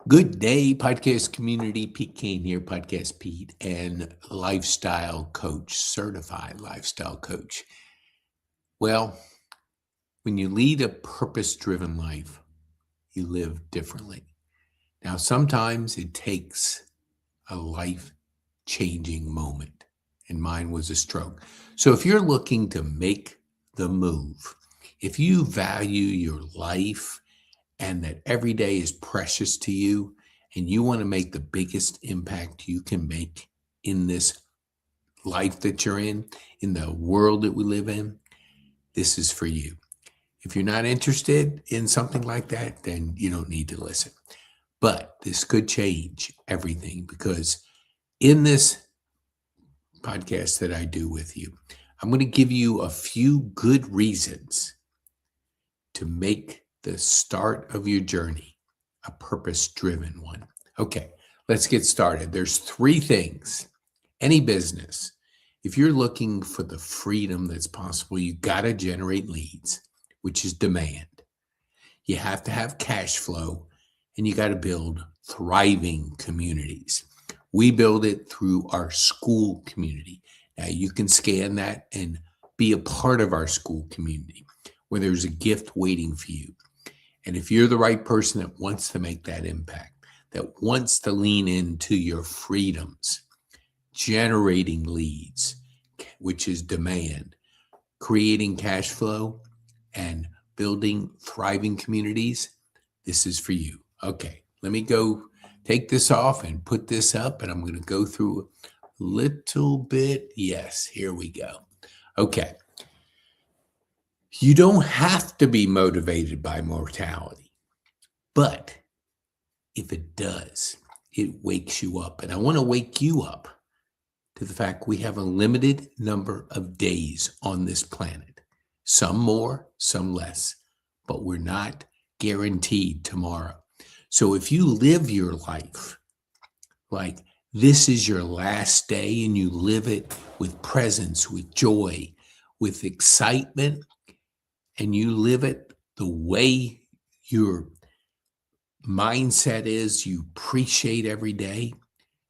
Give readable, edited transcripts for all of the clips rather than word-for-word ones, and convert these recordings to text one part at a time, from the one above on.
Good day, podcast community. Pete Kane here, Podcast Pete, and lifestyle coach, certified lifestyle coach. Well, when you lead a purpose driven life, you live differently. Now, sometimes it takes a life changing moment, and mine was a stroke. So, if you're looking to make the move, if you value your life, and that every day is precious to you and you want to make the biggest impact you can make in this life that you're in the world that we live in, this is for you. If you're not interested in something like that, then you don't need to listen. But this could change everything because in this podcast that I do with you, I'm going to give you a few good reasons to make the start of your journey a purpose-driven one. Okay, let's get started. There's three things. Any business, if you're looking for the freedom that's possible, you got to generate leads, which is demand. You have to have cash flow, and you got to build thriving communities. We build it through our Skool community. Now, you can scan that and be a part of our Skool community where there's a gift waiting for you. And if you're the right person that wants to make that impact, that wants to lean into your freedoms, generating leads, which is demand, creating cash flow, and building thriving communities, this is for you. Okay, let me go take this off and put this up, and I'm going to go through a little bit. Yes, here we go. Okay. You don't have to be motivated by mortality, but if it does, it wakes you up. And I want to wake you up to the fact we have a limited number of days on this planet, some more, some less, but we're not guaranteed tomorrow. So if you live your life like this is your last day and you live it with presence, with joy, with excitement, and you live it the way your mindset is, you appreciate every day,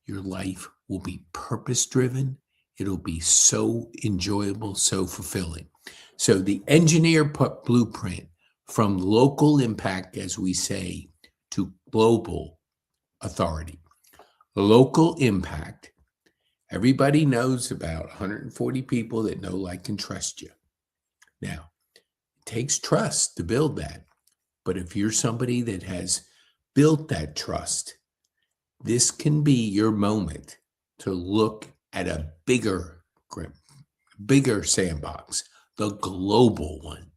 your life will be purpose-driven. It'll be so enjoyable, so fulfilling. So the engineer blueprint from local impact, as we say, to global authority. Local impact, everybody knows about 140 people that know, like, and trust you. Now, takes trust to build that. But if you're somebody that has built that trust, this can be your moment to look at a bigger sandbox, the global one,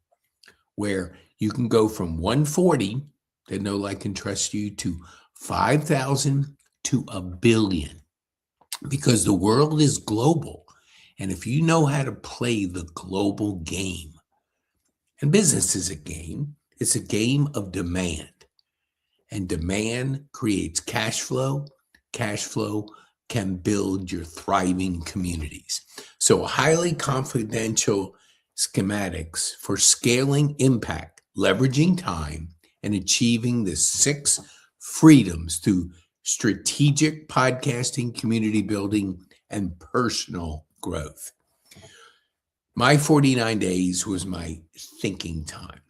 where you can go from 140 that know, like, and trust you to 5,000 to a billion, because the world is global. And if you know how to play the global game, and business is a game. It's a game of demand. And demand creates cash flow. Cash flow can build your thriving communities. So highly confidential schematics for scaling impact, leveraging time, and achieving the 6 freedoms through strategic podcasting, community building, and personal growth. My 49 days was my thinking time.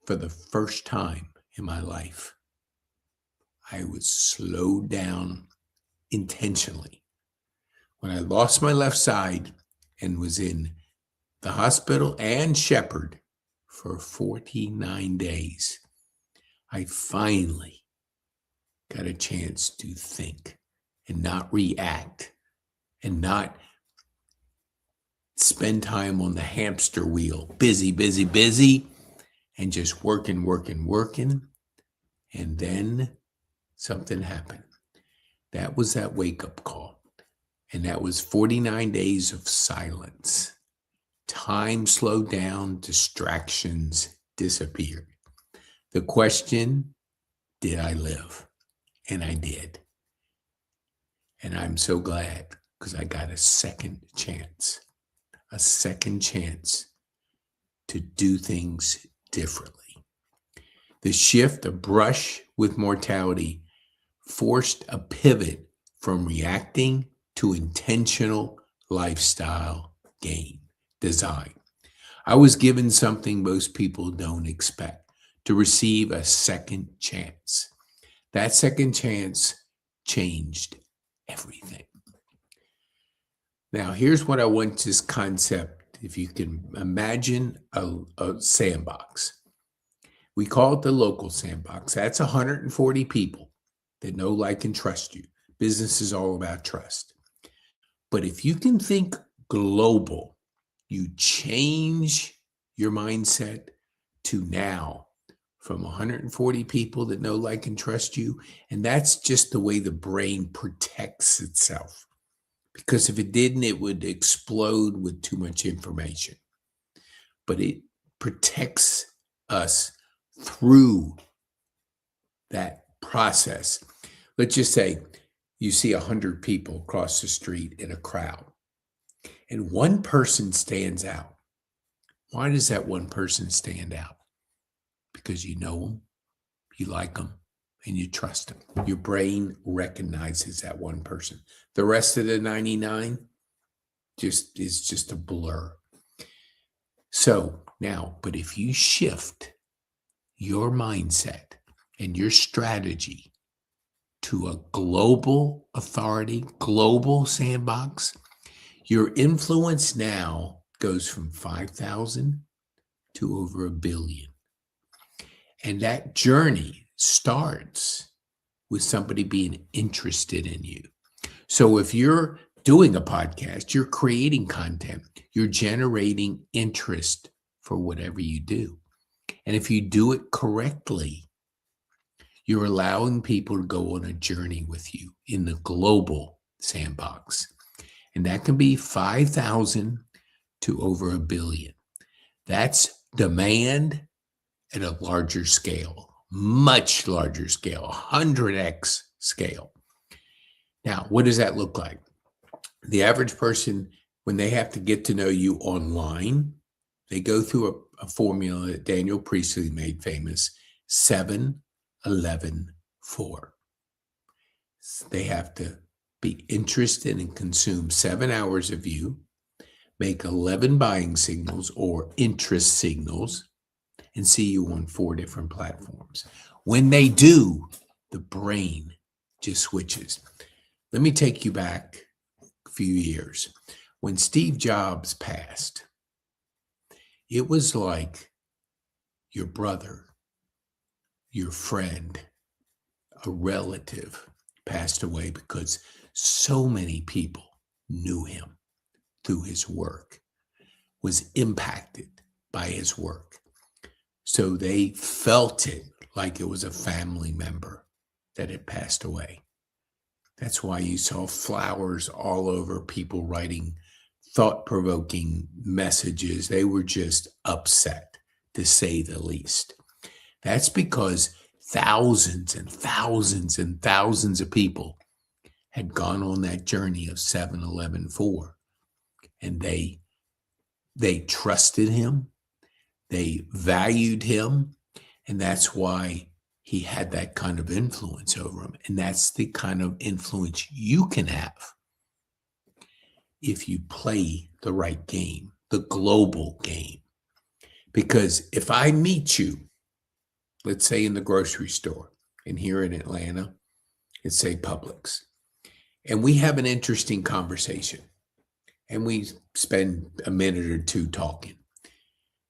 For the first time in my life, I was slowed down intentionally. When I lost my left side and was in the hospital and Shepherd for 49 days, I finally got a chance to think and not react and not spend time on the hamster wheel, busy, and just working. And then something happened. That was that wake-up call. And that was 49 days of silence. Time slowed down, distractions disappeared. The question, did I live? And I did. And I'm so glad because I got a second chance to do things differently. The shift, a brush with mortality, forced a pivot from reacting to intentional lifestyle design. I was given something most people don't expect, to receive a second chance. That second chance changed everything. Now, here's what I want this concept, if you can imagine a sandbox. We call it the local sandbox. That's 140 people that know, like, and trust you. Business is all about trust. But if you can think global, you change your mindset to now from 140 people that know, like, and trust you. And that's just the way the brain protects itself. Because if it didn't, it would explode with too much information. But it protects us through that process. Let's just say you see 100 people across the street in a crowd, and one person stands out. Why does that one person stand out? Because you know them, you like them, and you trust them. Your brain recognizes that one person. The rest of the 99 is just a blur. So now, but if you shift your mindset and your strategy to a global authority, global sandbox, your influence now goes from 5,000 to over 1 billion. And that journey starts with somebody being interested in you. So if you're doing a podcast, you're creating content, you're generating interest for whatever you do. And if you do it correctly, you're allowing people to go on a journey with you in the global sandbox. And that can be 5,000 to over 1 billion. That's demand at a larger scale, much larger scale, 100x scale. Now, what does that look like? The average person, when they have to get to know you online, they go through a formula that Daniel Priestley made famous, 7-11-4. They have to be interested and consume 7 hours of you, make 11 buying signals or interest signals, and see you on 4 different platforms. When they do, the brain just switches. Let me take you back a few years. When Steve Jobs passed, it was like your brother, your friend, a relative passed away because so many people knew him through his work, was impacted by his work. So they felt it like it was a family member that had passed away. That's why you saw flowers all over, people writing thought-provoking messages. They were just upset, to say the least. That's because thousands and thousands and thousands of people had gone on that journey of 7-11-4. And they trusted him. They valued him. And that's why he had that kind of influence over them. And that's the kind of influence you can have if you play the right game, the global game. Because if I meet you, let's say in the grocery store, and here in Atlanta, it's say Publix, and we have an interesting conversation, and we spend a minute or two talking,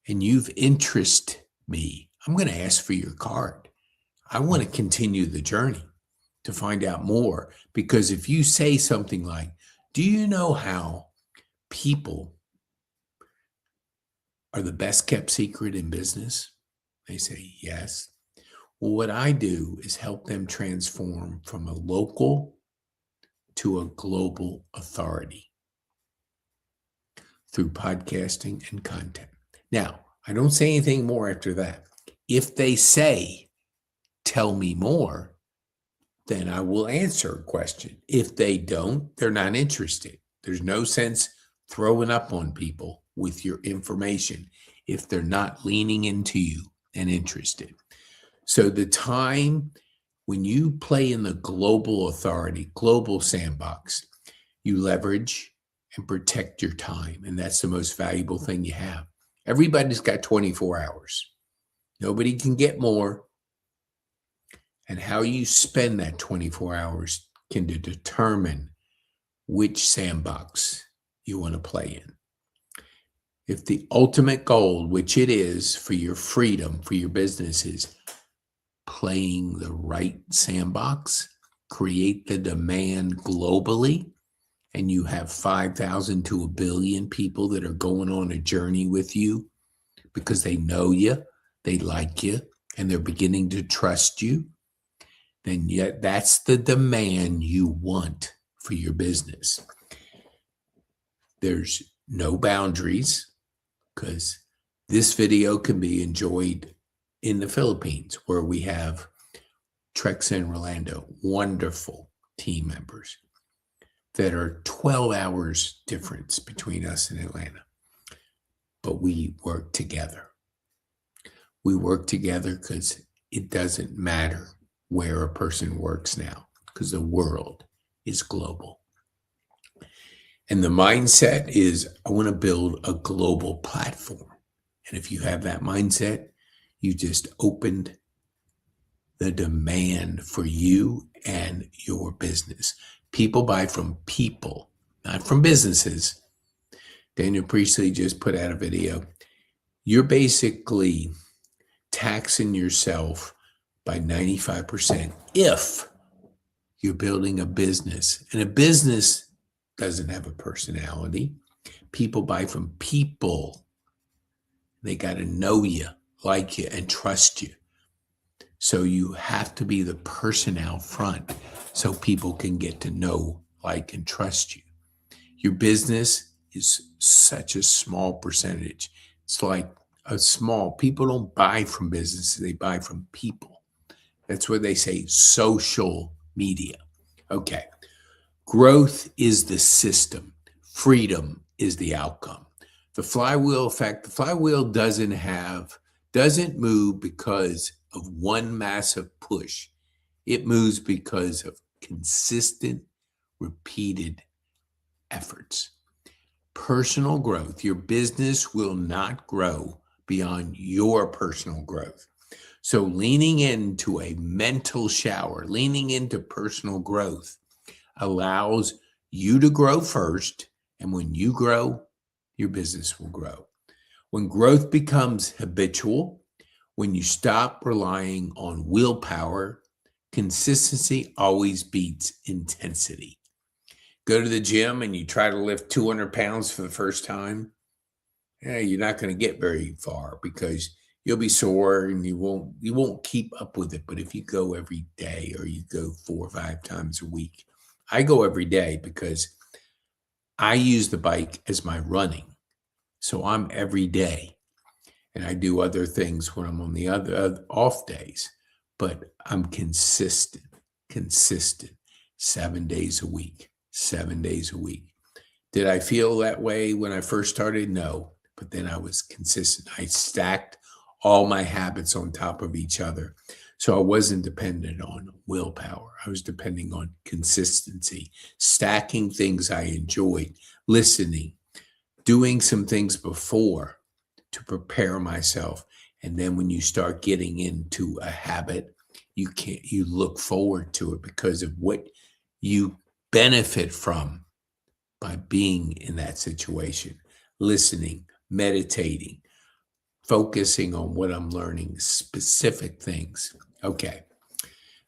and you've interested me, I'm going to ask for your card. I want to continue the journey to find out more. Because if you say something like, do you know how people are the best kept secret in business? They say, yes. Well, what I do is help them transform from a local to a global authority through podcasting and content. Now, I don't say anything more after that. If they say, tell me more, then I will answer a question. If they don't, they're not interested. There's no sense throwing up on people with your information if they're not leaning into you and interested. So the time When you play in the global authority, global sandbox, you leverage and protect your time. And that's the most valuable thing you have. Everybody's got 24 hours. Nobody can get more. And how you spend that 24 hours can determine which sandbox you want to play in. If the ultimate goal, which it is for your freedom, for your business, is playing the right sandbox, create the demand globally, and you have 5,000 to 1 billion people that are going on a journey with you because they know you, they like you, and they're beginning to trust you, then yet that's the demand you want for your business. There's no boundaries, because this video can be enjoyed in the Philippines, where we have Trex and Rolando, wonderful team members that are 12 hours difference between us and Atlanta. But we work together. We work together because it doesn't matter where a person works now, because the world is global. And the mindset is, I want to build a global platform. And if you have that mindset, you just opened the demand for you and your business. People buy from people, not from businesses. Daniel Priestley just put out a video. You're basically taxing yourself by 95% if you're building a business. And a business doesn't have a personality. People buy from people. They got to know you, like you, and trust you. So you have to be the person out front so people can get to know, like, and trust you. Your business is such a small percentage. It's like people don't buy from businesses, they buy from people. That's what they say, social media. Okay. Growth is the system. Freedom is the outcome. The flywheel effect, the flywheel doesn't move because of one massive push. It moves because of consistent, repeated efforts. Personal growth, your business will not grow beyond your personal growth. So leaning into a mental shower, leaning into personal growth allows you to grow first. And when you grow, your business will grow. When growth becomes habitual, when you stop relying on willpower, consistency always beats intensity. Go to the gym and you try to lift 200 pounds for the first time. You're not going to get very far because you'll be sore and you won't keep up with it. But if you go every day, or you go 4 or 5 times a week, I go every day because I use the bike as my running. So I'm every day, and I do other things when I'm on the other off days, but I'm consistent, 7 days a week. Did I feel that way when I first started? No, but then I was consistent. I stacked all my habits on top of each other. So I wasn't dependent on willpower. I was depending on consistency, stacking things I enjoyed, listening, doing some things before to prepare myself. And then when you start getting into a habit, you look forward to it because of what you benefit from by being in that situation, listening, meditating, focusing on what I'm learning, specific things. Okay.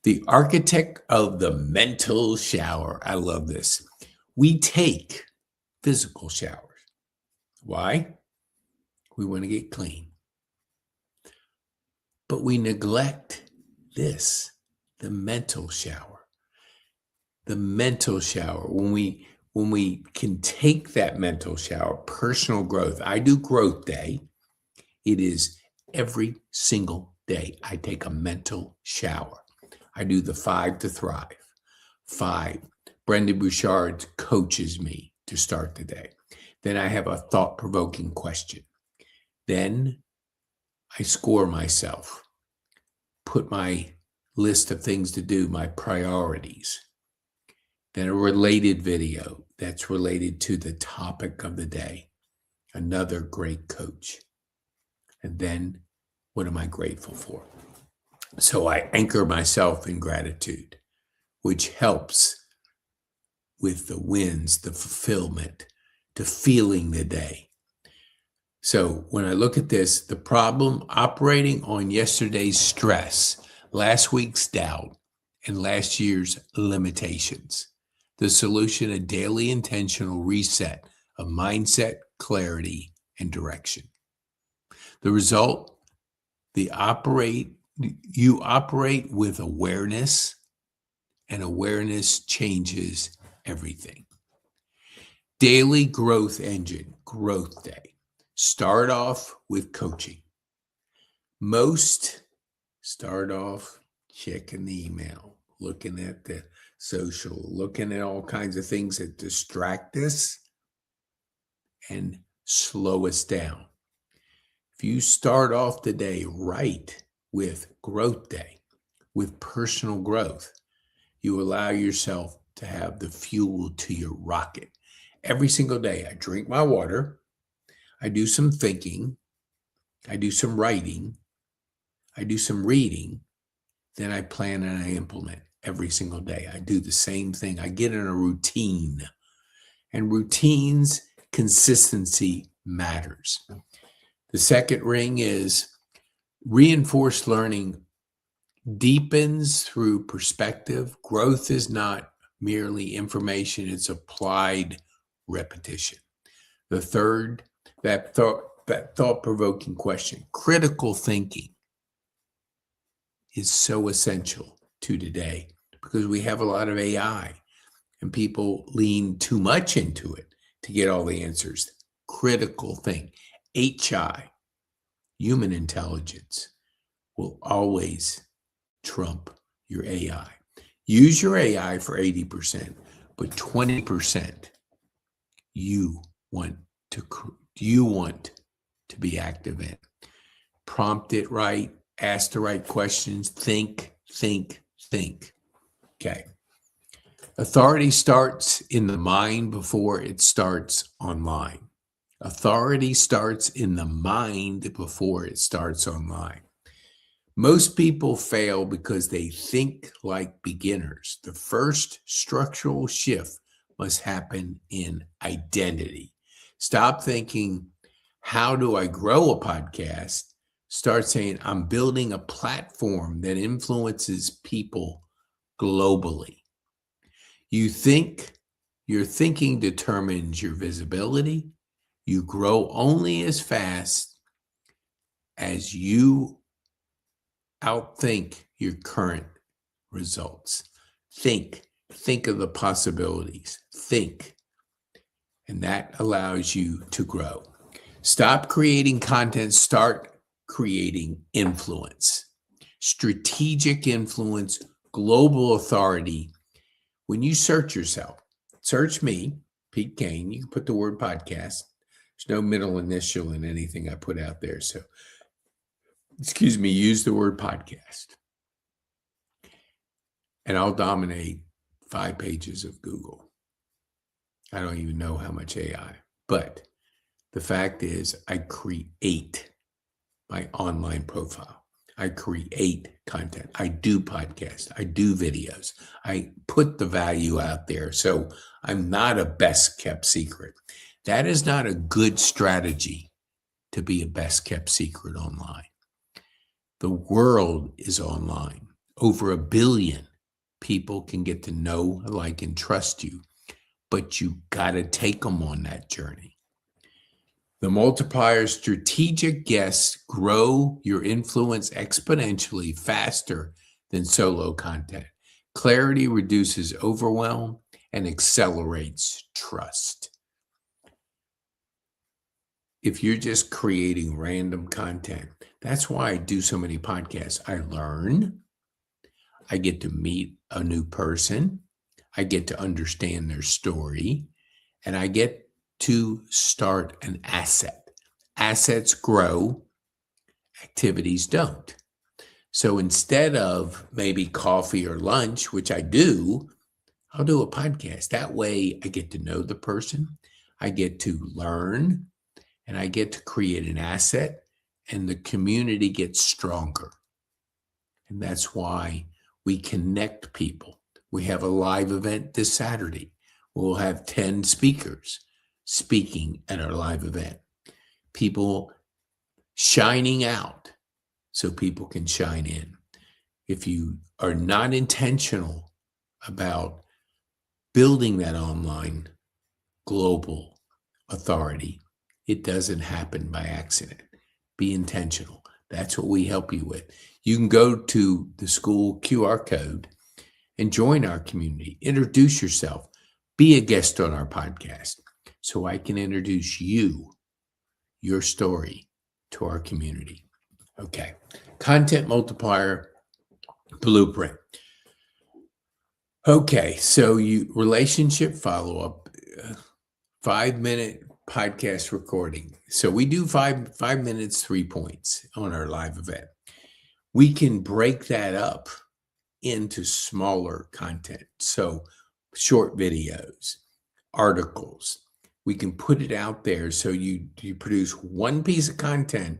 The architect of the mental shower. I love this. We take physical showers. Why? We want to get clean. But we neglect this, the mental shower. The mental shower. When we can take that mental shower, personal growth. I do growth day. It is every single day I take a mental shower. I do the 5 to Thrive. 5. Brendan Bouchard coaches me to start the day. Then I have a thought-provoking question. Then I score myself, put my list of things to do, my priorities. Then a related video that's related to the topic of the day. Another great coach. And then what am I grateful for? So I anchor myself in gratitude, which helps with the wins, the fulfillment, the feeling the day. So when I look at this, the problem operating on yesterday's stress, last week's doubt, and last year's limitations. The solution, a daily intentional reset of mindset, clarity, and direction. The result, you operate with awareness, and awareness changes everything. Daily growth engine, growth day. Start off with coaching. Most start off checking the email, looking at the social, looking at all kinds of things that distract us and slow us down. If you start off the day right with growth day, with personal growth, you allow yourself to have the fuel to your rocket. Every single day, I drink my water, I do some thinking, I do some writing, I do some reading, then I plan and I implement every single day. I do the same thing. I get in a routine. And routines, consistency matters. The second ring is reinforced learning deepens through perspective. Growth is not merely information, it's applied repetition. The third, that thought-provoking question, critical thinking is so essential to today because we have a lot of AI and people lean too much into it to get all the answers. Critical think, HI, human intelligence, will always trump your AI. Use your AI for 80%, but 20% you want to be active in. Prompt it right, ask the right questions, think. Okay. Authority starts in the mind before it starts online. Authority starts in the mind before it starts online. Most people fail because they think like beginners. The first structural shift must happen in identity. Stop thinking, how do I grow a podcast? Start saying, I'm building a platform that influences people globally. Your thinking determines your visibility. You grow only as fast as you outthink your current results. Think of the possibilities. And that allows you to grow. Stop creating content, start creating influence. Strategic influence, global authority. When you search yourself, search me, Pete Kane, you can put the word podcast. There's no middle initial in anything I put out there. So, use the word podcast. And I'll dominate 5 pages of Google. I don't even know how much AI. But the fact is, I create my online profile. I create content. I do podcasts. I do videos. I put the value out there. So I'm not a best kept secret. That is not a good strategy to be a best kept secret online. The world is online. Over 1 billion people can get to know, like, and trust you, but you got to take them on that journey. The multiplier, strategic guests grow your influence exponentially faster than solo content. Clarity reduces overwhelm and accelerates trust. If you're just creating random content, that's why I do so many podcasts. I learn, I get to meet a new person, I get to understand their story, and I get to start an asset. Assets grow, activities don't. So instead of maybe coffee or lunch, which I do, I'll do a podcast. That way I get to know the person, I get to learn, and I get to create an asset, and the community gets stronger. And that's why we connect people. We have a live event this Saturday. We'll have 10 speakers speaking at our live event. People shining out so people can shine in. If you are not intentional about building that online global authority, it doesn't happen by accident. Be intentional. That's what we help you with. You can go to the Skool QR code and join our community. Introduce yourself. Be a guest on our podcast so I can introduce you, your story, to our community. Okay. Content multiplier blueprint. Okay. So relationship follow-up, 5-minute podcast recording. So we do 5 minutes, 3 points on our live event. We can break that up into smaller content. So short videos, articles. We can put it out there so you produce one piece of content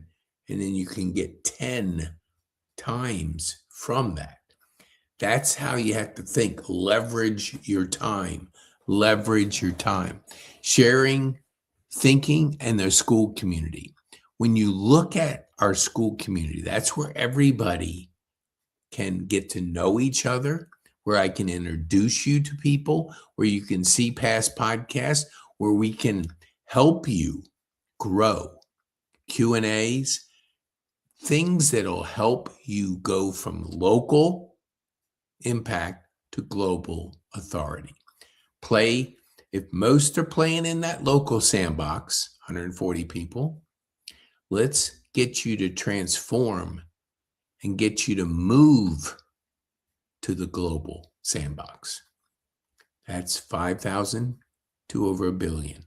and then you can get 10 times from that. That's how you have to think. Leverage your time. Leverage your time. Sharing, thinking, and the Skool community. When you look at our Skool community, that's where everybody can get to know each other, where I can introduce you to people, where you can see past podcasts, where we can help you grow. Q&As, things that'll help you go from local impact to global authority. If most are playing in that local sandbox, 140 people, let's get you to transform and get you to move to the global sandbox. That's 5,000 to over 1 billion.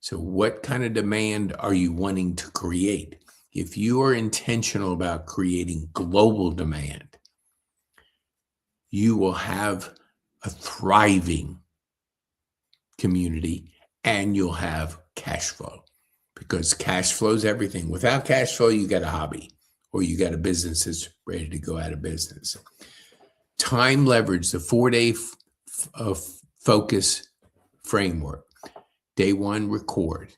So what kind of demand are you wanting to create? If you are intentional about creating global demand, you will have a thriving community and you'll have cash flow, because cash flow is everything. Without cash flow, you got a hobby or you got a business that's ready to go out of business. Time leverage, the 4-day focus framework. Day 1, record.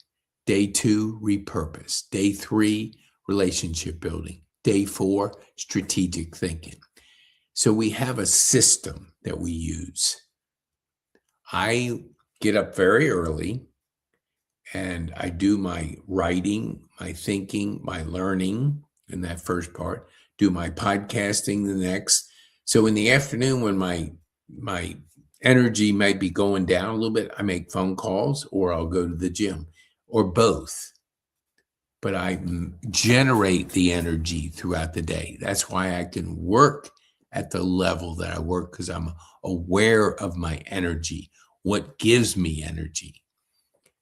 Day 2, repurpose. Day 3, relationship building. Day 4, strategic thinking. So we have a system that we use. I get up very early and I do my writing, my thinking, my learning in that first part, do my podcasting the next. So in the afternoon when my energy might be going down a little bit, I make phone calls or I'll go to the gym or both. But I generate the energy throughout the day. That's why I can work at the level that I work, because I'm aware of my energy, what gives me energy.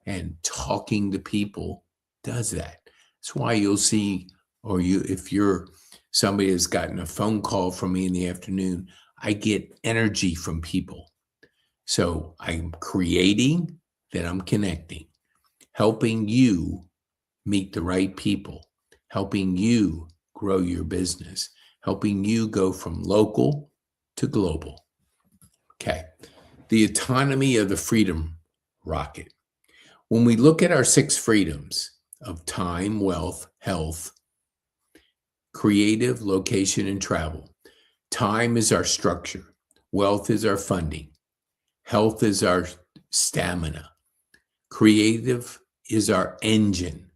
And talking to people does that. That's why you'll see, if you're somebody has gotten a phone call from me in the afternoon, I get energy from people. So I'm creating, then I'm connecting, helping you meet the right people, helping you grow your business, helping you go from local to global. Okay. The autonomy of the freedom rocket. When we look at our 6 freedoms of time, wealth, health, creative, location, and travel, time is our structure. Wealth is our funding. Health is our stamina. Creative is our engine.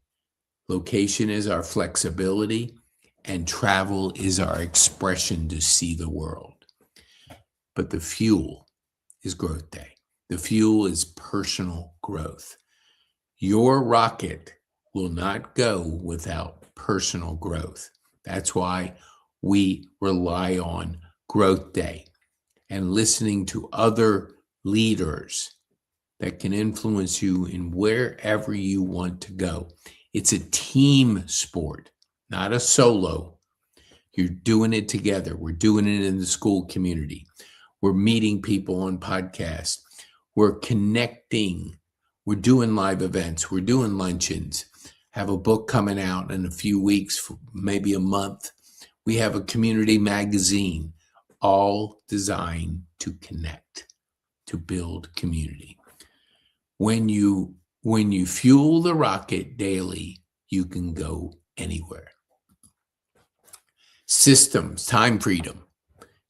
Location is our flexibility. And travel is our expression to see the world. But the fuel is growth day. The fuel is personal growth. Your rocket will not go without personal growth. That's why we rely on growth day and listening to other leaders that can influence you in wherever you want to go. It's a team sport, not a solo. You're doing it together. We're doing it in the Skool community. We're meeting people on podcasts. We're connecting. We're doing live events. We're doing luncheons. Have a book coming out in a few weeks, maybe a month. We have a community magazine, all designed to connect, to build community. When you fuel the rocket daily, you can go anywhere. Systems, time freedom,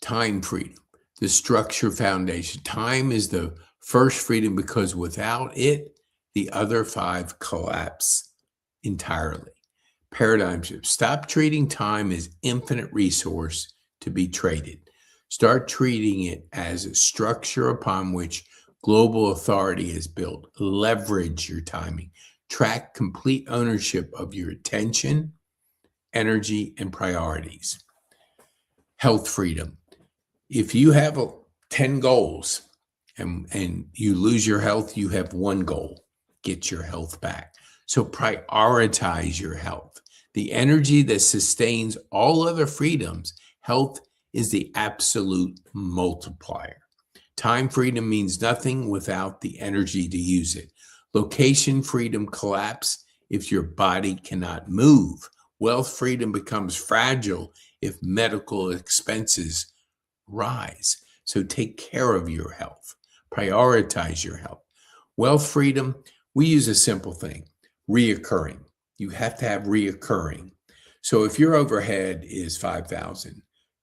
the structure foundation. Time is the first freedom because without it, the other 5 collapse entirely. Paradigm shift. Stop treating time as infinite resource to be traded. Start treating it as a structure upon which global authority is built. Leverage your timing. Track complete ownership of your attention, energy, and priorities. Health freedom. If you have 10 goals and you lose your health, you have one goal: get your health back. So prioritize your health. The energy that sustains all other freedoms, health is the absolute multiplier. Time freedom means nothing without the energy to use it. Location freedom collapses if your body cannot move. Wealth freedom becomes fragile if medical expenses rise. So take care of your health. Prioritize your health. Wealth freedom, we use a simple thing: reoccurring. You have to have reoccurring. So if your overhead is $5,000,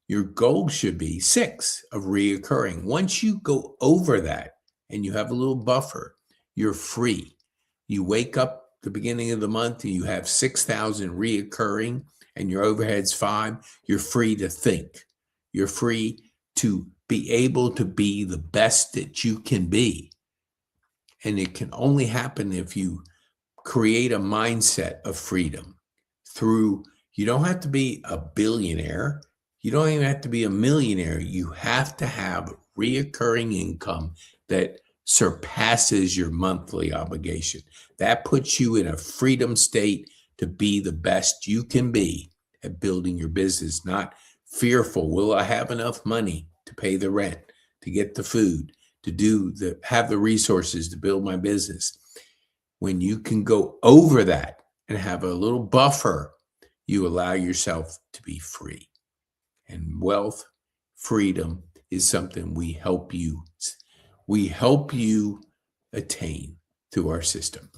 your goal should be 6 of reoccurring. Once you go over that and you have a little buffer, you're free. You wake up the beginning of the month and you have 6,000 reoccurring and your overhead's 5, you're free to think. You're free to be able to be the best that you can be. And it can only happen if you create a mindset of freedom through, you don't have to be a billionaire. You don't even have to be a millionaire. You have to have reoccurring income that surpasses your monthly obligation. That puts you in a freedom state to be the best you can be at building your business, not fearful. Will I have enough money to pay the rent, to get the food, to have the resources to build my business? When you can go over that and have a little buffer, you allow yourself to be free. And wealth, freedom is something we help you attain through our system.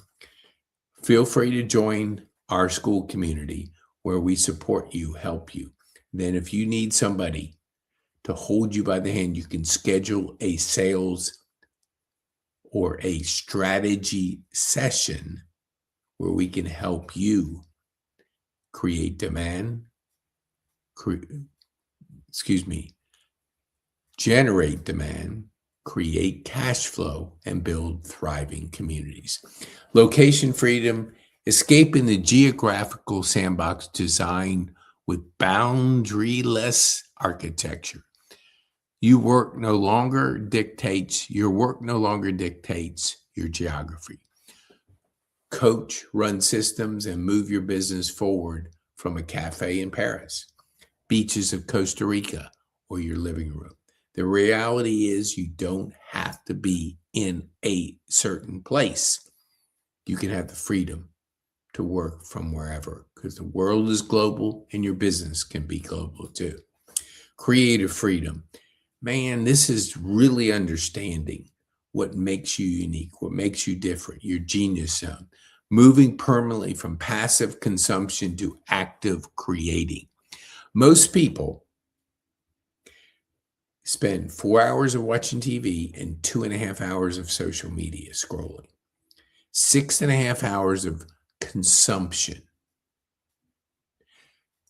Feel free to join our Skool community where we support you, help you. Then if you need somebody to hold you by the hand, you can schedule a sales or a strategy session where we can help you create demand, generate demand, create cash flow, and build thriving communities. Location freedom, escaping the geographical sandbox designed with boundaryless architecture. Your work no longer dictates your geography. Coach, run systems, and move your business forward from a cafe in Paris, beaches of Costa Rica, or your living room. The reality is you don't have to be in a certain place. You can have the freedom to work from wherever, because the world is global and your business can be global too. Creative freedom. Man, this is really understanding what makes you unique, what makes you different, your genius zone. Moving permanently from passive consumption to active creating. Most people spend 4 hours of watching TV and 2.5 hours of social media scrolling. 6.5 hours of consumption.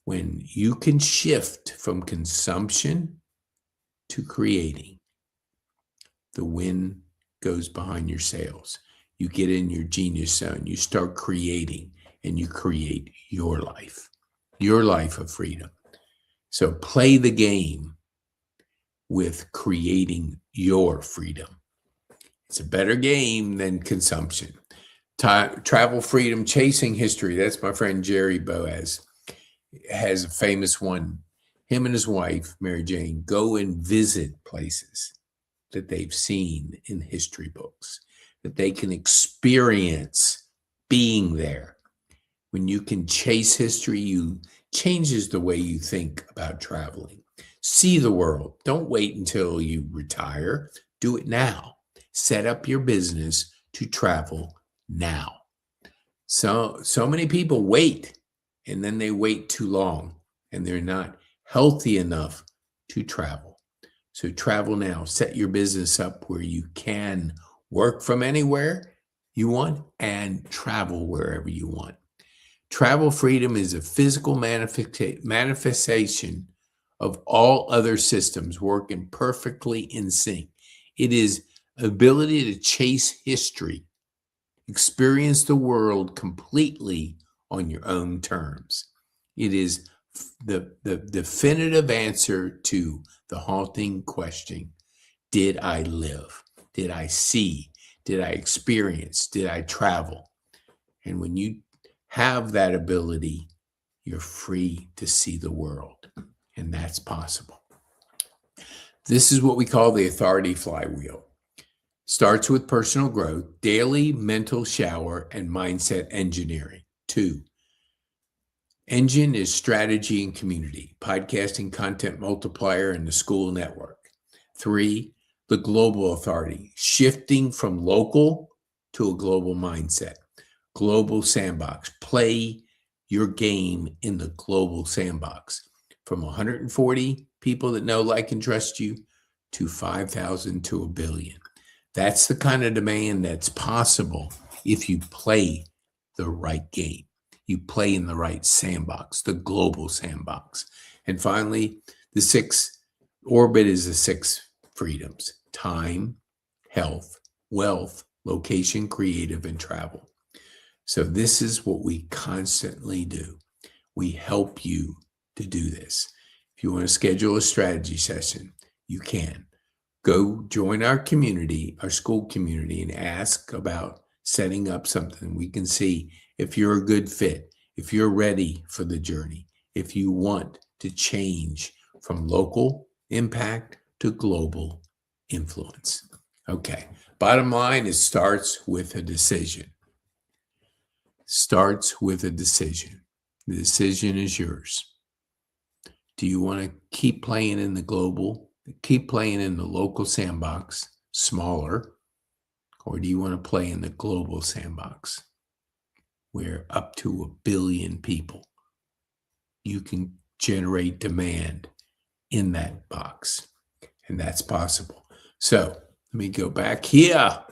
When you can shift from consumption to creating, the wind goes behind your sails. You get in your genius zone, you start creating, and you create your life of freedom. So play the game with creating your freedom. It's a better game than consumption. Travel freedom, chasing history. That's my friend Jerry Boaz. Has a famous one. him and his wife, Mary Jane, go and visit places that they've seen in history books, that they can experience being there. When you can chase history, you changes the way you think about traveling. See the world. Don't wait until you retire. Do it now. Set up your business to travel now. So many people wait, and then they wait too long, and they're not healthy enough to travel. So travel now. Set your business up where you can work from anywhere you want and travel wherever you want. Travel freedom is a physical manifestation of all other systems working perfectly in sync. It is ability to chase history, experience the world completely on your own terms. It is the definitive answer to the haunting question, did I live? Did I see? Did I experience? Did I travel? And when you have that ability, you're free to see the world. And that's possible. This is what we call the authority flywheel. Starts with personal growth, daily mental shower, and mindset engineering. 2, engine is strategy and community, podcasting, content multiplier, and the Skool network. 3, the global authority, shifting from local to a global mindset. Global sandbox, play your game in the global sandbox. From 140 people that know, like, and trust you to 5,000 to 1 billion. That's the kind of demand that's possible if you play the right game. You play in the right sandbox, the global sandbox. And finally, the 6 orbit is the 6 freedoms: time, health, wealth, location, creative, and travel. So this is what we constantly do. We help you to do this. If you want to schedule a strategy session, you can. Go join our community, our Skool community, and ask about setting up something. We can see if you're a good fit, if you're ready for the journey, if you want to change from local impact to global influence. Okay, bottom line, it starts with a decision. Starts with a decision. The decision is yours. Do you want to keep playing in the global, keep playing in the local sandbox, smaller, or do you want to play in the global sandbox where up to 1 billion people, you can generate demand in that box? And that's possible. So let me go back here.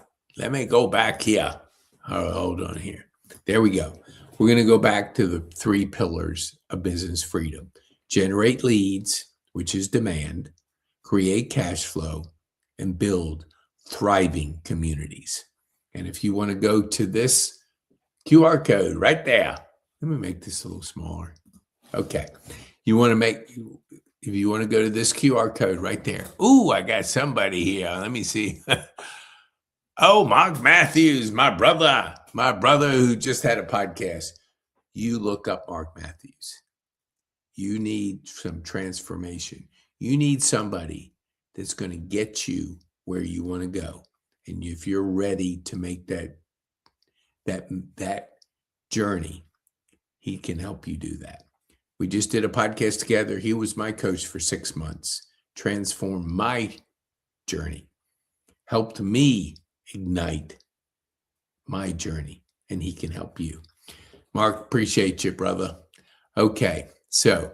Hold on here. There we go. We're going to go back to the 3 pillars of business freedom. Generate leads, which is demand, create cash flow, and build thriving communities. And if you want to go to this QR code right there, let me make this a little smaller. Okay. If you want to go to this QR code right there. Ooh, I got somebody here. Let me see. Oh, Mark Matthews, my brother who just had a podcast. You look up Mark Matthews. You need some transformation. You need somebody that's going to get you where you want to go. And if you're ready to make that journey, he can help you do that. We just did a podcast together. He was my coach for 6 months, transformed my journey, helped me ignite my journey, and he can help you. Mark, appreciate you, brother. Okay, so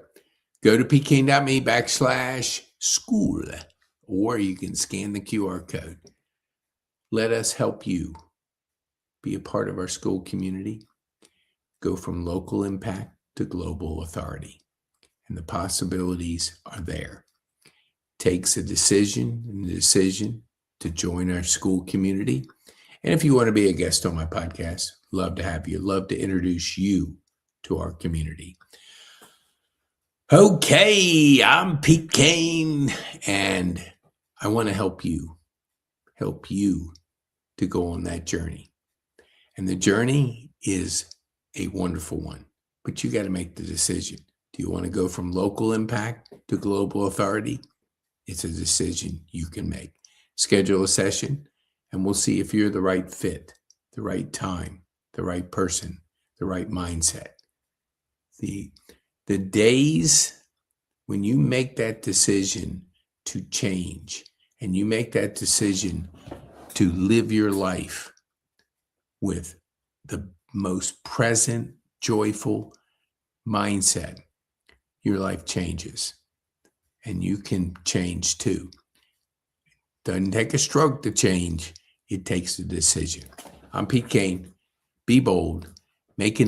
go to pkane.me/Skool, or you can scan the QR code. Let us help you be a part of our Skool community. Go from local impact to global authority, and the possibilities are there. It takes a decision to join our Skool community. And if you want to be a guest on my podcast, love to have you. Love to introduce you to our community. Okay, I'm Pete Kane, and I want to help you to go on that journey. And the journey is a wonderful one, but you got to make the decision. Do you want to go from local impact to global authority? It's a decision you can make. Schedule a session, and we'll see if you're the right fit, the right time, the right person, the right mindset. The days when you make that decision to change and you make that decision to live your life with the most present, joyful mindset, your life changes. And you can change too. Doesn't take a stroke to change. It takes a decision. I'm Pete Kane. Be bold. Make an impact.